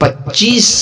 25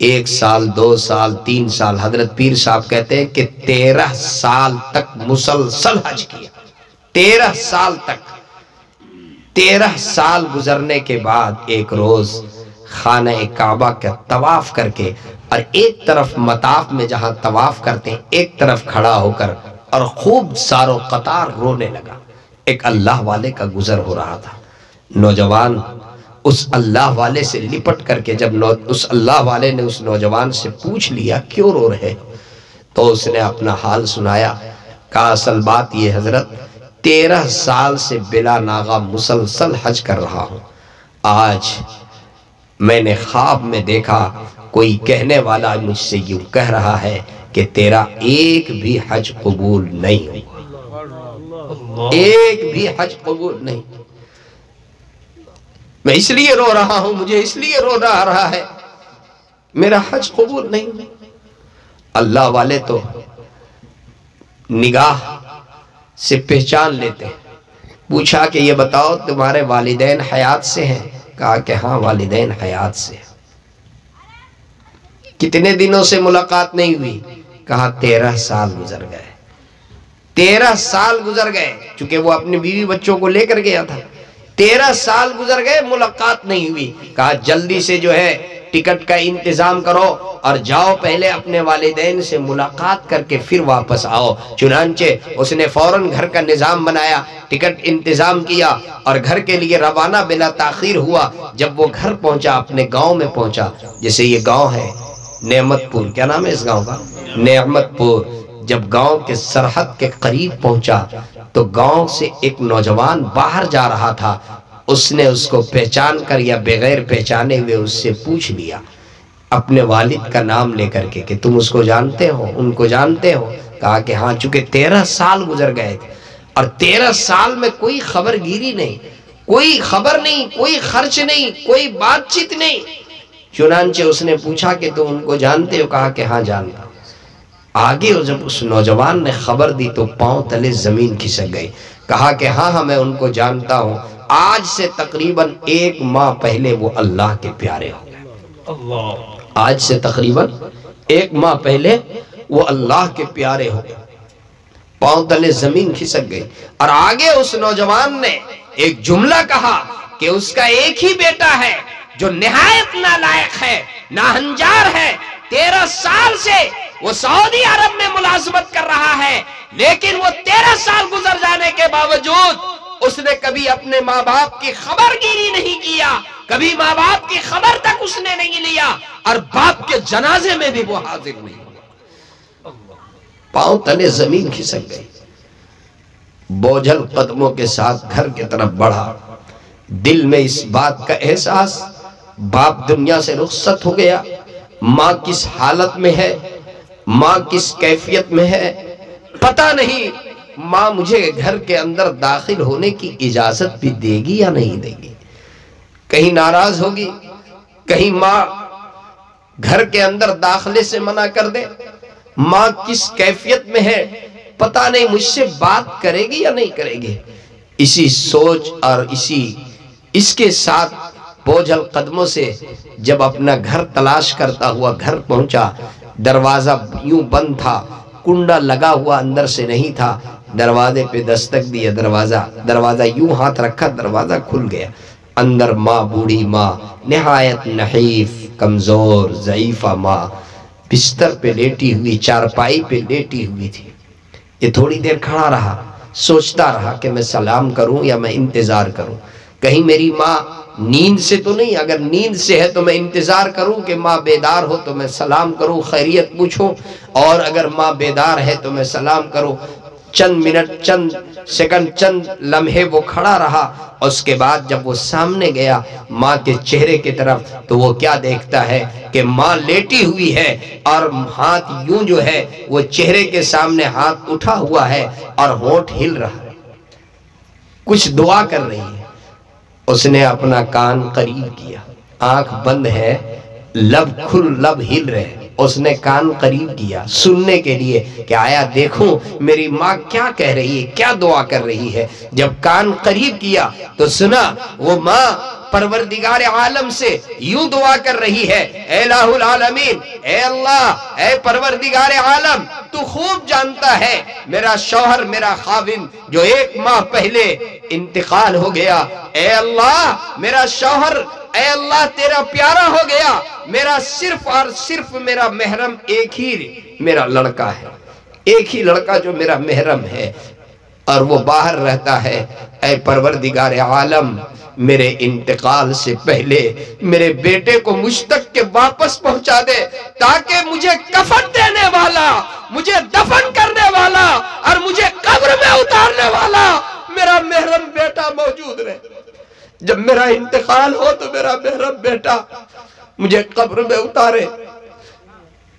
1 سال 2 سال 3 سال، حضرت پیر صاحب کہتے ہیں کہ 13 سال تک مسلسل حج کیا، 13 سال تک۔ 13 سال گزرنے کے بعد ایک روز خانہ کعبہ کا طواف کر کے، اور ایک طرف مطاف میں جہاں طواف کرتے ہیں ایک طرف کھڑا ہو کر اور خوب سارو قطار رونے لگا۔ ایک اللہ والے کا گزر ہو رہا تھا، نوجوان اس اللہ والے سے لپٹ کر کے جب اس اللہ والے نے اس نوجوان سے پوچھ لیا کیوں رو رہے، تو اس نے اپنا حال سنایا، کہا اصل بات یہ حضرت 13 سال سے بلا ناغہ مسلسل حج کر رہا ہوں، آج میں نے خواب میں دیکھا کوئی کہنے والا مجھ سے یوں کہہ رہا ہے کہ تیرا ایک بھی حج قبول نہیں ہوگا، ایک بھی حج قبول نہیں۔ میں اس لیے رو رہا ہوں، مجھے اس لیے رونا آ رہا ہے، میرا حج قبول نہیں۔ اللہ والے تو نگاہ سے پہچان لیتے ہیں۔ پوچھا کہ یہ بتاؤ تمہارے والدین حیات سے ہیں؟ کہا کہ ہاں والدین حیات سے ہیں۔ کتنے دنوں سے ملاقات نہیں ہوئی؟ کہا 13 سال گزر گئے، 13 سال گزر گئے، چونکہ وہ اپنے بیوی بچوں کو لے کر گیا تھا۔ 13 سال گزر گئے، ملاقات نہیں ہوئی۔ کہا جلدی سے جو ہے ٹکٹ کا انتظام کرو اور جاؤ پہلے اپنے والدین سے ملاقات کر کے پھر واپس آؤ۔ چنانچہ اس نے فوراً گھر کا نظام بنایا، ٹکٹ انتظام کیا اور گھر کے لیے روانہ بلا تاخیر ہوا۔ جب وہ گھر پہنچا، اپنے گاؤں میں پہنچا، جیسے یہ گاؤں ہے نعمت پور، کیا نام ہے اس گاؤں کا؟ نعمت پور۔ جب گاؤں کے سرحد کے قریب پہنچا تو گاؤں سے ایک نوجوان باہر جا رہا تھا، اس نے اس کو پہچان کر یا بغیر پہچانے ہوئے اس سے پوچھ لیا اپنے والد کا نام لے کر کے کہ تم اس کو جانتے ہو، ان کو جانتے ہو؟ کہا کہ ہاں، چونکہ 13 سال گزر گئے تھے اور 13 سال میں کوئی خبر گیری نہیں، کوئی خبر نہیں، کوئی خرچ نہیں، کوئی بات چیت نہیں۔ چنانچہ اس نے پوچھا کہ تم ان کو جانتے ہو؟ کہا کہ ہاں جانتا ہوں۔ آگے جب اس نوجوان نے خبر دی تو پاؤں تلے زمین کھسک گئی۔ کہا کہ ہاں میں ان کو جانتا ہوں، آج سے تقریباً 1 ماہ پہلے وہ اللہ کے پیارے ہو گئے، آج سے تقریباً 1 ماہ پہلے وہ اللہ کے پیارے ہو گئے۔ پاؤں تلے زمین کھسک گئی۔ اور آگے اس نوجوان نے ایک جملہ کہا کہ اس کا ایک ہی بیٹا ہے جو نہایت نالائق ہے، ناہنجار ہے، 13 سال سے وہ سعودی عرب میں ملازمت کر رہا ہے، لیکن وہ 13 سال گزر جانے کے باوجود اس نے کبھی اپنے ماں باپ کی خبر گیری نہیں کیا، کبھی ماں باپ کی خبر تک اس نے نہیں لیا، اور باپ کے جنازے میں بھی وہ حاضر نہیں ہوا۔ پاؤں تلے زمین کھسک گئی، بوجھل قدموں کے ساتھ گھر کی طرف بڑھا۔ دل میں اس بات کا احساس، باپ دنیا سے رخصت ہو گیا، ماں کس حالت میں ہے، ماں کس کیفیت میں ہے، پتہ نہیں۔ ماں مجھے گھر کے اندر داخل ہونے کی اجازت بھی دے گی یا نہیں دے گی، کہیں ناراض ہوگی، کہیں ماں گھر کے اندر داخلے سے منع کر دے۔ ماں کس کیفیت میں ہے پتہ نہیں، مجھ سے بات کرے گی یا نہیں کرے گی۔ اسی سوچ اور اس کے ساتھ بوجھل قدموں سے جب اپنا گھر تلاش کرتا ہوا گھر پہنچا، دروازہ یوں بند تھا، کنڈا لگا ہوا اندر سے نہیں تھا۔ دروازے پہ دستک دیا، دروازہ یوں ہاتھ رکھا، دروازہ کھل گیا۔ اندر ماں، بوڑھی ماں، نہایت نحیف، کمزور، ضعیفہ ماں بستر پہ لیٹی ہوئی، چارپائی پہ لیٹی ہوئی تھی۔ یہ تھوڑی دیر کھڑا رہا، سوچتا رہا کہ میں سلام کروں یا میں انتظار کروں، کہیں میری ماں نیند سے تو نہیں، اگر نیند سے ہے تو میں انتظار کروں کہ ماں بیدار ہو تو میں سلام کروں، خیریت پوچھوں، اور اگر ماں بیدار ہے تو میں سلام کروں۔ چند منٹ، چند سیکنڈ، چند لمحے وہ کھڑا رہا، اور اس کے بعد جب وہ سامنے گیا ماں کے چہرے کی طرف تو وہ کیا دیکھتا ہے کہ ماں لیٹی ہوئی ہے اور ہاتھ یوں جو ہے وہ چہرے کے سامنے ہاتھ اٹھا ہوا ہے اور ہونٹ ہل رہا ہے، کچھ دعا کر رہی ہے۔ اس نے اپنا کان قریب کیا، آنکھ بند ہے، لب کھل، لب ہل رہے، اس نے کان قریب کیا سننے کے لیے کہ آیا دیکھوں میری ماں کیا کہہ رہی ہے، کیا دعا کر رہی ہے۔ جب کان قریب کیا تو سنا وہ ماں پروردگار عالم سے یوں دعا کر رہی ہے، اے الہ العالمین، اے اللہ، اے پروردگار عالم، تو خوب جانتا ہے میرا شوہر، میرا خاوند جو 1 ماہ پہلے انتقال ہو گیا، اے اللہ میرا شوہر، اے اللہ تیرا پیارا ہو گیا، میرا صرف اور صرف میرا محرم ایک ہی میرا لڑکا ہے، ایک ہی لڑکا جو میرا محرم ہے اور وہ باہر رہتا ہے، اے پروردگار عالم میرے انتقال سے پہلے میرے بیٹے کو مجھ تک کے واپس پہنچا دے، تاکہ مجھے کفن دینے والا، مجھے دفن کرنے والا اور مجھے قبر میں اتارنے والا میرا محرم بیٹا موجود رہے۔ جب میرا انتقال ہو تو میرا محرم بیٹا مجھے قبر میں اتارے،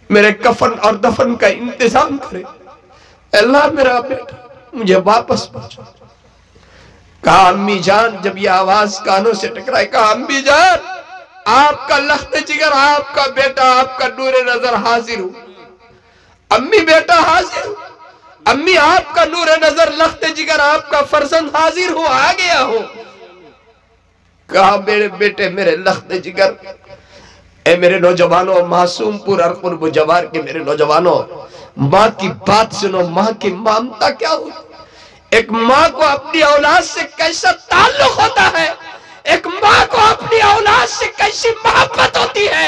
میرے کفن اور دفن کا انتظام کرے۔ اللہ میرا بیٹا مجھے واپس پہنچا۔ کہا امی جان، جب یہ آواز کانوں سے ٹکرائے، کہا امی جان آپ کا لخت جگر، آپ کا بیٹا، آپ کا نور نظر حاضر ہوں۔ امی بیٹا حاضر ہوں، امی آپ کا نور نظر، لخت جگر، آپ کا فرزند حاضر ہوں، آ گیا ہوں۔ کہا میرے بیٹے، میرے لخت جگر، اے میرے نوجوانوں، معصوم پور اور قرب جوار کے میرے نوجوانوں، ماں کی بات سنو، ماں کی ممتا کیا ہوتی؟ ایک ماں کو اپنی اولاد سے کیسا تعلق ہوتا ہے، ایک ماں کو اپنی اولاد سے کیسی محبت ہوتی ہے،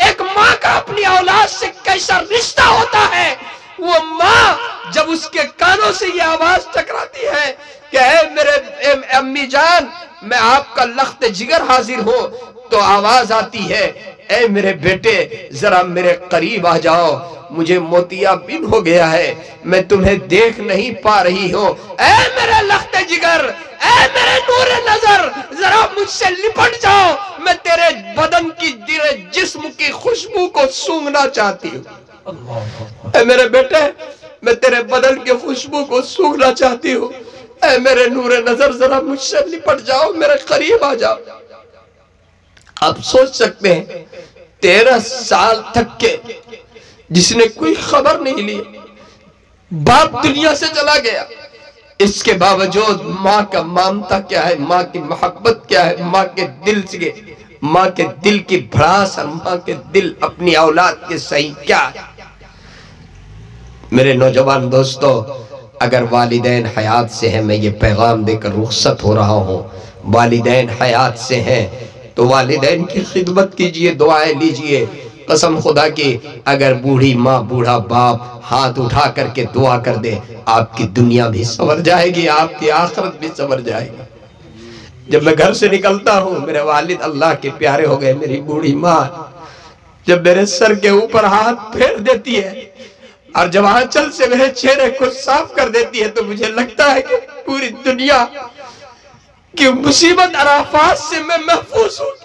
ایک ماں کا اپنی اولاد سے کیسا رشتہ ہوتا ہے۔ وہ ماں جب اس کے کانوں سے یہ آواز ٹکراتی ہے کہ اے میرے امی جان، میں آپ کا لخت جگر حاضر ہوں، تو آواز آتی ہے، اے میرے بیٹے ذرا میرے قریب آ جاؤ، مجھے موتیا بن ہو گیا ہے، میں تمہیں دیکھ نہیں پا رہی ہوں، اے میرے لخت جگر، اے میرے نور نظر، ذرا مجھ سے لپٹ جاؤ، میں تیرے بدن کی، تیرے جسم کی خوشبو کو سونگھنا چاہتی ہوں۔ اے میرے بیٹے، میں تیرے بدن کی خوشبو کو سونگھنا چاہتی ہوں، اے میرے نور نظر ذرا مجھ سے لپٹ جاؤ، میرے قریب آ جاؤ۔ آپ سوچ سکتے ہیں 13 سال تک کے جس نے کوئی خبر نہیں لی، باپ دنیا سے چلا گیا، اس کے باوجود ماں کا مامتا کیا ہے، ماں کی محبت کیا ہے، ماں کے دل سے، ماں کے دل کی بھڑاس اور ماں کے دل اپنی اولاد کے صحیح کیا ہے۔ میرے نوجوان دوستو، اگر والدین حیات سے ہیں، میں یہ پیغام دے کر رخصت ہو رہا ہوں، والدین حیات سے ہیں تو والدین کی خدمت کیجئے، دعائیں لیجئے۔ قسم خدا کی اگر بوڑھی ماں، بوڑھا باپ ہاتھ اٹھا کر کے دعا کر دے، آپ کی دنیا بھی سنور جائے گی، آپ کی آخرت بھی سنور جائے گی۔ جب میں گھر سے نکلتا ہوں، میرے والد اللہ کے پیارے ہو گئے، میری بوڑھی ماں جب میرے سر کے اوپر ہاتھ پھیر دیتی ہے اور جب آنچل سے میرے چہرے کو صاف کر دیتی ہے، تو مجھے لگتا ہے کہ پوری دنیا کہ مصیبت اور آفات سے میں محفوظ ہوں۔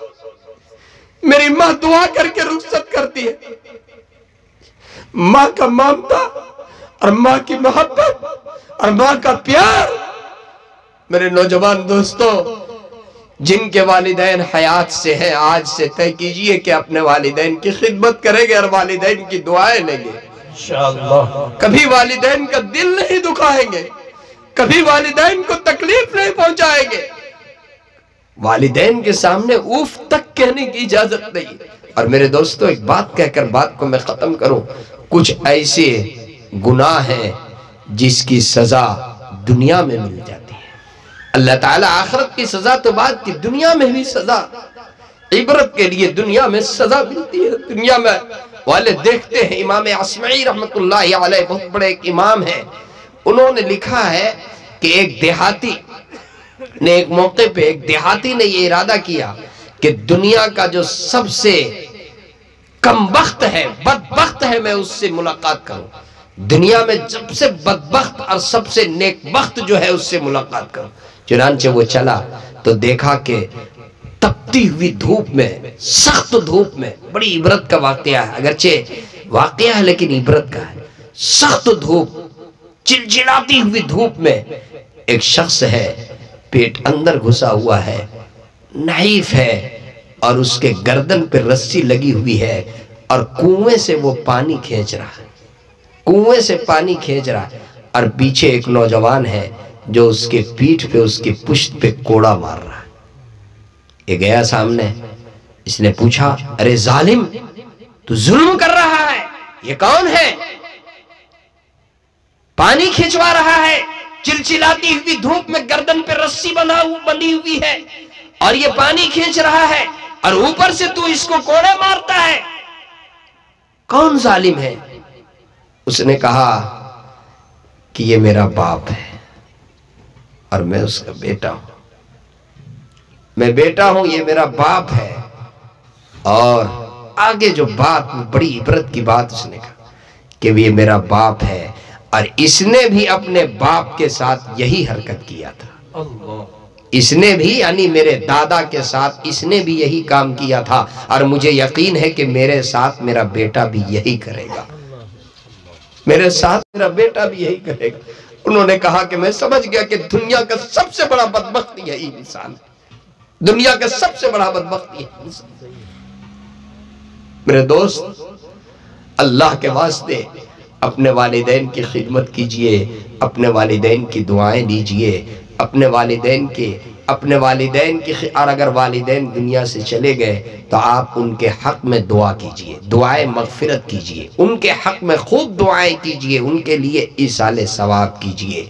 میری ماں دعا کر کے رخصت کرتی ہے۔ ماں کا مامتا اور ماں کی محبت اور ماں کا پیار۔ میرے نوجوان دوستو، جن کے والدین حیات سے ہیں، آج سے طے کیجئے کہ اپنے والدین کی خدمت کریں گے اور والدین کی دعائیں لیں گے انشاءاللہ۔ کبھی والدین کا دل نہیں دکھائیں گے، کبھی والدین کو تکلیف نہیں پہنچائیں گے، والدین کے سامنے اوف تک کہنے کی اجازت نہیں۔ اور میرے دوستو، ایک بات کہہ کر بات کو میں ختم کروں، کچھ ایسے گناہ ہیں جس کی سزا دنیا میں مل جاتی ہے۔ اللہ تعالیٰ آخرت کی سزا تو بات کی، دنیا میں بھی سزا، عبرت کے لیے دنیا میں سزا ملتی ہے۔ دنیا میں والے دیکھتے ہیں، امام عصمعی رحمت اللہ علیہ بہت بڑے ایک امام ہیں، انہوں نے لکھا ہے کہ ایک دیہاتی نے ایک موقع پہ، ایک دیہاتی نے یہ ارادہ کیا کہ دنیا کا جو سب سے کم بخت ہے، بدبخت ہے، میں اس سے ملاقات کروں، دنیا میں سب سے بدبخت اور سب سے نیک بخت جو ہے اس سے ملاقات کروں۔ چنانچہ وہ چلا تو دیکھا کہ تپتی ہوئی دھوپ میں، سخت دھوپ میں، بڑی عبرت کا واقعہ ہے، اگرچہ واقعہ ہے لیکن عبرت کا ہے، سخت دھوپ، چلچلاتی ہوئی دھوپ میں ایک شخص ہے، پیٹ اندر گھسا ہوا ہے، نحیف ہے، اور اس کے گردن پر رسی لگی ہوئی ہے، اور کنویں سے وہ پانی کھینچ رہا ہے، کنویں سے پانی کھینچ رہا ہے، اور پیچھے ایک نوجوان ہے جو اس کے پیٹھ پہ، اس کی پشت پہ کوڑا مار رہا ہے۔ یہ گیا سامنے، اس نے پوچھا ارے ظالم تو ظلم کر رہا ہے، یہ کون ہے؟ پانی کھینچوا رہا ہے، چلچلاتی ہوئی دھوپ میں گردن پہ رسی بندھی ہوئی ہے اور یہ پانی کھینچ رہا ہے اور اوپر سے تو اس کو کوڑے مارتا ہے، کون ظالم ہے؟ اس نے کہا کہ یہ میرا باپ ہے اور میں اس کا بیٹا ہوں، میں بیٹا ہوں، یہ میرا باپ ہے۔ اور آگے جو بات بڑی عبرت کی بات اس نے کہا کہ یہ میرا باپ ہے اور اس نے بھی اپنے باپ کے ساتھ یہی حرکت کیا تھا، اس نے بھی یعنی میرے دادا کے ساتھ اس نے بھی یہی کام کیا تھا اور مجھے یقین ہے کہ میرے ساتھ میرا بیٹا بھی یہی کرے گا، میرے ساتھ میرا بیٹا بھی یہی کرے گا۔ انہوں نے کہا کہ میں سمجھ گیا کہ دنیا کا سب سے بڑا بدبخت یہی انسان ہے، دنیا کا سب سے بڑا بدبخت یہی انسان ہے۔ میرے دوست، اللہ کے واسطے اپنے والدین کی خدمت کیجئے، اپنے والدین کی دعائیں لیجئے، اپنے والدین کی اور اگر والدین دنیا سے چلے گئے تو آپ ان کے حق میں دعا کیجئے، دعائیں مغفرت کیجئے، ان کے حق میں خوب دعائیں کیجئے، ان کے لیے ایصال ثواب کیجئے۔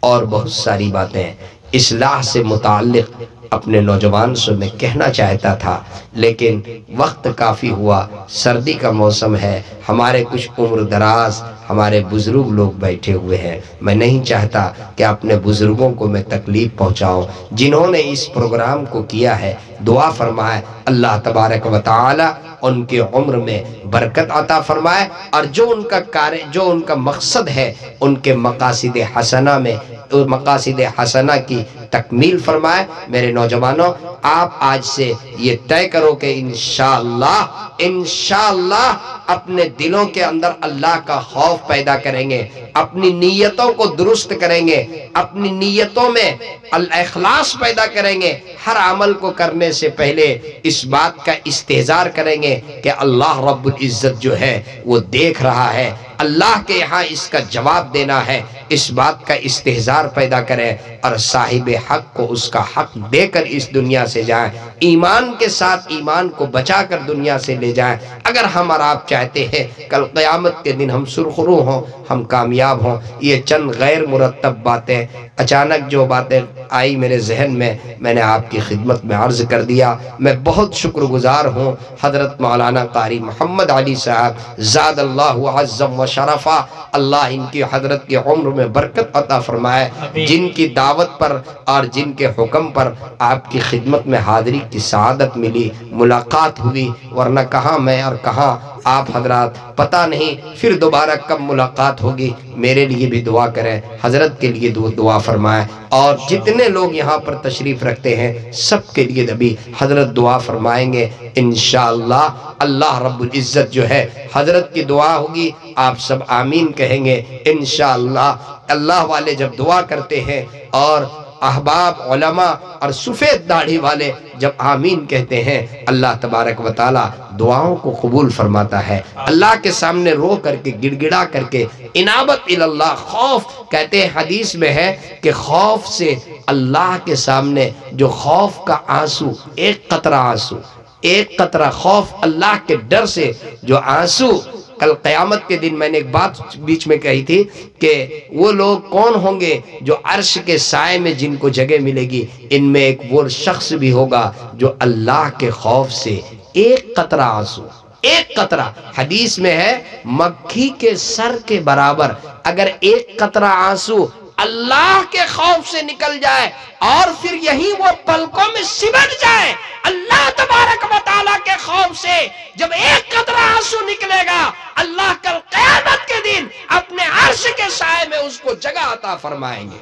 اور بہت ساری باتیں اصلاح سے متعلق اپنے نوجوان سے میں کہنا چاہتا تھا، لیکن وقت کافی ہوا، سردی کا موسم ہے، ہمارے کچھ عمر دراز ہمارے بزرگ لوگ بیٹھے ہوئے ہیں، میں نہیں چاہتا کہ اپنے بزرگوں کو میں تکلیف پہنچاؤں جنہوں نے اس پروگرام کو کیا ہے۔ دعا فرمائے اللہ تبارک و تعالی ان کے عمر میں برکت عطا فرمائے اور جو ان کا مقصد ہے ان کے مقاصد حسنہ میں مقاصد حسنہ کی تکمیل فرمائے۔ میرے نوجوانوں، آپ آج سے یہ طے کرو کہ انشاءاللہ اپنے دلوں کے اندر اللہ کا خوف پیدا کریں گے، اپنی نیتوں کو درست کریں گے، اپنی نیتوں میں الاخلاص پیدا کریں گے، ہر عمل کو کرنے سے پہلے اس بات کا استحضار کریں گے کہ اللہ رب العزت جو ہے وہ دیکھ رہا ہے، اللہ کے یہاں اس کا جواب دینا ہے، اس بات کا استحضار پیدا کریں اور صاحب حق کو اس کا حق دے کر اس دنیا سے جائیں، ایمان کے ساتھ ایمان کو بچا کر دنیا سے لے جائیں۔ اگر ہم اور آپ چاہتے ہیں کل قیامت کے دن ہم سرخرو ہوں، ہم کامیاب ہوں، یہ چند غیر مرتب باتیں اچانک جو باتیں آئی میرے ذہن میں نے آپ کی خدمت میں عرض کر دیا۔ میں بہت شکر گزار ہوں حضرت مولانا قاری محمد علی صاحب زاد اللہ عزم و شرفا، اللہ ان کی حضرت کی عمر میں برکت عطا فرمائے، جن کی دعوت پر اور جن کے حکم پر آپ کی خدمت میں حاضری کی سعادت ملی، ملاقات ہوئی، ورنہ کہاں میں اور کہاں آپ حضرات پتہ نہیں پھر دوبارہ کب ملاقات ہوگی۔ میرے لیے بھی دعا کریں، حضرت کے لیے دعا فرمائیں اور جتنے لوگ یہاں پر تشریف رکھتے ہیں سب کے لیے بھی حضرت دعا فرمائیں گے انشاءاللہ۔ اللہ رب العزت جو ہے حضرت کی دعا ہوگی، آپ سب آمین کہیں گے انشاءاللہ۔ اللہ والے جب دعا کرتے ہیں اور احباب علماء اور سفید داڑھی والے جب آمین کہتے ہیں، اللہ تبارک و تعالی دعاؤں کو قبول فرماتا ہے۔ اللہ کے سامنے رو کر کے گڑ گڑا کر کے انابت اللہ، خوف کہتے ہیں حدیث میں ہے کہ خوف سے اللہ کے سامنے جو خوف کا آنسو، ایک قطرہ آنسو، ایک قطرہ خوف اللہ کے ڈر سے جو آنسو، کل قیامت کے دن میں نے ایک بات بیچ میں کہی تھی کہ وہ لوگ کون ہوں گے جو عرش کے سائے میں جن کو جگہ ملے گی، ان میں ایک وہ شخص بھی ہوگا جو اللہ کے خوف سے ایک قطرہ آنسو، ایک قطرہ، حدیث میں ہے مکھی کے سر کے برابر اگر ایک قطرہ آنسو اللہ کے خوف سے نکل جائے اور پھر یہی وہ پلکوں میں سمٹ جائے، اللہ تبارک و تعالیٰ کے خوف سے جب ایک قطرہ آنسو نکلے گا، اللہ کل قیامت کے دن اپنے عرش کے سائے میں اس کو جگہ عطا فرمائیں گے۔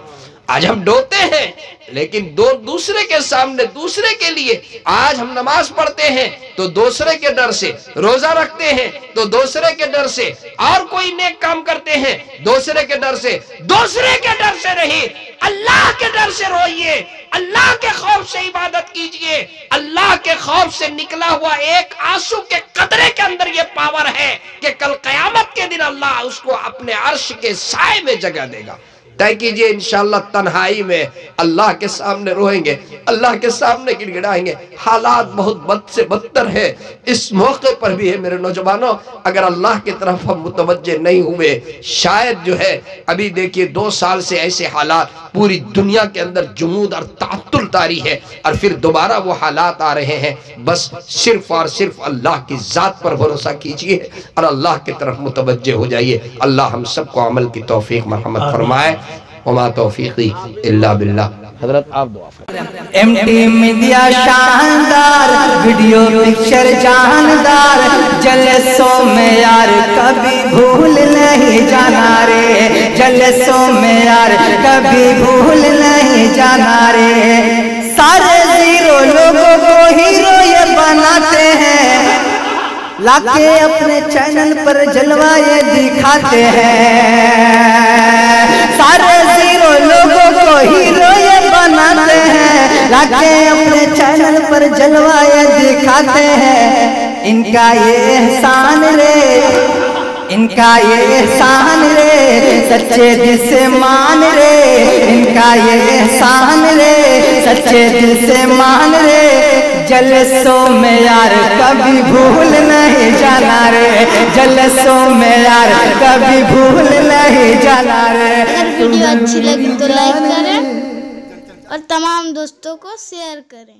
آج ہم ڈوتے ہیں لیکن دوسرے کے سامنے دوسرے کے لیے، آج ہم نماز پڑھتے ہیں تو دوسرے کے ڈر سے، روزہ رکھتے ہیں تو دوسرے کے ڈر سے، اور کوئی نیک کام کرتے ہیں دوسرے کے ڈر سے، دوسرے کے ڈر سے نہیں، اللہ کے ڈر سے روئیے، اللہ کے خوف سے عبادت کیجئے۔ اللہ کے خوف سے نکلا ہوا ایک آنسو کے قطرے کے اندر یہ پاور ہے کہ کل قیامت کے دن اللہ اس کو اپنے عرش کے سائے میں جگہ دے گا۔ طے کیجئے انشاءاللہ تنہائی میں اللہ کے سامنے روئیں گے، اللہ کے سامنے گڑ گڑائیں گے۔ حالات بہت بد سے بدتر ہے، اس موقع پر بھی ہے میرے نوجوانوں، اگر اللہ کی طرف ہم متوجہ نہیں ہوئے، شاید جو ہے ابھی دیکھیے 2 سال سے ایسے حالات پوری دنیا کے اندر جمود اور تعطل طاری ہے، اور پھر دوبارہ وہ حالات آ رہے ہیں۔ بس صرف اور صرف اللہ کی ذات پر بھروسہ کیجئے اور اللہ کی طرف متوجہ ہو جائیے۔ اللہ ہم سب کو عمل کی توفیق مرحمت فرمائے۔ وما توفیقی الا باللہ۔ حضرت آپ دعا فرمائیں۔ ایم ٹی میڈیا شاندار، ویڈیو پکچر جاندار، جلسوں میں یار کبھی بھول نہیں جانا رے، جلسوں میں یار کبھی بھول نہیں جانا رے۔ سارے زیرو لوگوں کو ہیرو یہ بناتے ہیں، لاکے اپنے چینل پر جلوہ یہ دکھاتے ہیں۔ سارے زیرو لوگوں کو ہیرو یہ بناتے ہیں، لاکے اپنے چینل پر جلوہ یہ دکھاتے ہیں۔ ان کا یہ احسان رے، ان کا یہ احسان رے، سچے دل سے مان رے، ان کا یہ احسان رے، سچے دل سے مان رے۔ جلسوں میں یار کبھی بھول نہیں جانا رے، جلسوں میں یار کبھی بھول نہیں جانا رے۔ اگر ویڈیو اچھی لگی تو لائک کریں اور تمام دوستوں کو شیئر کریں۔